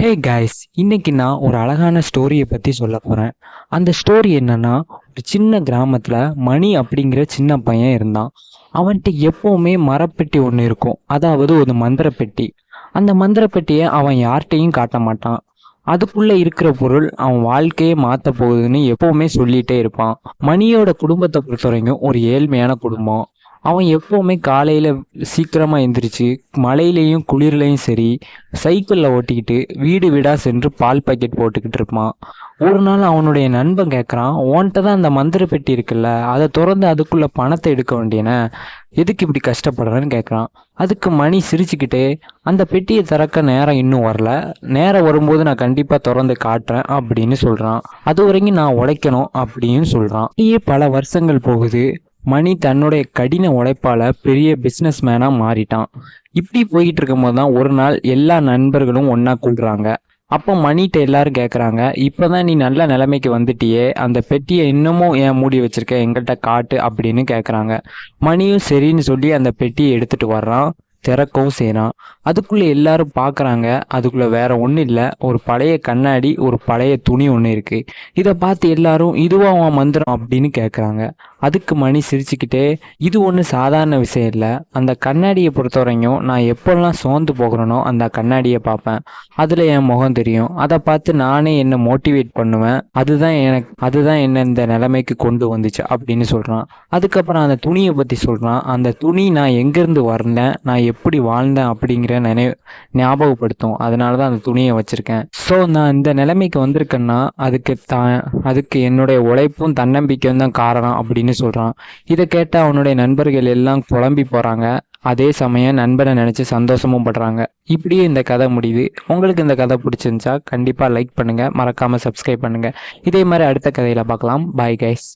Hey guys, இன்னைக்கு நான் ஒரு அழகான ஸ்டோரியை பற்றி சொல்ல போகிறேன். அந்த ஸ்டோரி என்னன்னா, ஒரு சின்ன கிராமத்தில் மணி அப்படிங்கிற சின்ன பையன் இருந்தான். அவன்கிட்ட எப்போவுமே மரப்பெட்டி ஒன்று இருக்கும், அதாவது ஒரு மந்திரப்பெட்டி. அந்த மந்திரப்பெட்டியை அவன் யார்கிட்டையும் காட்ட மாட்டான். அதுக்குள்ளே இருக்கிற பொருள் அவன் வாழ்க்கையே மாற்ற போகுதுன்னு எப்போவுமே சொல்லிகிட்டே இருப்பான். மணியோட குடும்பத்தை பொறுத்த வரைக்கும் ஒரு ஏழ்மையான குடும்பம். அவன் எப்போவுமே காலையில் சீக்கிரமாக எந்திரிச்சு மழையிலையும் குளிர்லையும் சரி சைக்கிளில் ஓட்டிக்கிட்டு வீடு வீடாக சென்று பால் பாக்கெட் போட்டுக்கிட்டு இருப்பான். ஒரு நாள் அவனுடைய நண்பன் கேட்குறான், உன்கிட்ட தான் அந்த மந்திர பெட்டி இருக்குல்ல, அதை திறந்து அதுக்குள்ளே பணத்தை எடுக்க வேண்டியன, எதுக்கு இப்படி கஷ்டப்படுறேன்னு கேட்குறான். அதுக்கு மணி சிரிச்சுக்கிட்டே, அந்த பெட்டியை திறக்க நேரம் இன்னும் வரல, நேரம் வரும்போது நான் கண்டிப்பாக திறந்து காட்டுறேன் அப்படின்னு சொல்கிறான். அது வரைக்கும் நான் உழைக்கணும் அப்படின்னு சொல்கிறான். இப்படியே பல வருஷங்கள் போகுது. மணி தன்னுடைய கடின உழைப்பால பெரிய பிஸ்னஸ் மேனாக மாறிட்டான். இப்படி போயிட்டு இருக்கும்போது தான் ஒரு நாள் எல்லா நண்பர்களும் ஒன்றா கூடுறாங்க. அப்போ மணிகிட்ட எல்லாரும் கேட்குறாங்க, இப்போ தான் நீ நல்ல நிலைமைக்கு வந்துட்டியே, அந்த பெட்டியை இன்னமும் ஏன் மூடி வச்சிருக்க, எங்கிட்ட காட்டு அப்படின்னு கேட்குறாங்க. மணியும் சரின்னு சொல்லி அந்த பெட்டியை எடுத்துகிட்டு வர்றான், திறக்கவும் செய்கிறான். அதுக்குள்ளே எல்லாரும் பார்க்குறாங்க. அதுக்குள்ளே வேற ஒன்றும் இல்லை, ஒரு பழைய கண்ணாடி, ஒரு பழைய துணி ஒன்று இருக்குது. இதை பார்த்து எல்லாரும் இதுவா அவன் மந்திரம் அப்படின்னு கேட்குறாங்க. அதுக்கு மணி சிரிச்சுக்கிட்டே, இது ஒன்றும் சாதாரண விஷயம் இல்லை, அந்த கண்ணாடியை பொறுத்த வரைக்கும் நான் எப்போல்லாம் சோர்ந்து போகிறேனோ அந்த கண்ணாடியை பார்ப்பேன், அதில் என் முகம் தெரியும், அதை பார்த்து நானே என்னை மோட்டிவேட் பண்ணுவேன், அதுதான் என்னை இந்த நிலைமைக்கு கொண்டு வந்துச்சு அப்படின்னு சொல்கிறான். அதுக்கப்புறம் அந்த துணியை பற்றி சொல்கிறான். அந்த துணி நான் எங்கேருந்து வந்தேன், நான் எப்படி வாழ்ந்தேன் அப்படிங்கிற ஞாபகப்படுத்தும், அதனால தான் அந்த துணியை வச்சுருக்கேன். ஸோ நான் இந்த நிலைமைக்கு வந்திருக்கேன்னா அதுக்கு என்னுடைய உழைப்பும் தன்னம்பிக்கையும் தான் காரணம் அப்படின்னு சொல்கிறான். இதை கேட்ட அவனுடைய நண்பர்கள் எல்லாம் குழம்பி போகிறாங்க. அதே சமயம் நண்பனை நினச்சி சந்தோஷமும் படுறாங்க. இப்படியே இந்த கதை முடியுது. உங்களுக்கு இந்த கதை பிடிச்சிருந்துச்சா கண்டிப்பாக லைக் பண்ணுங்கள், மறக்காமல் சப்ஸ்கிரைப் பண்ணுங்கள். இதே மாதிரி அடுத்த கதையில் பார்க்கலாம். Bye guys.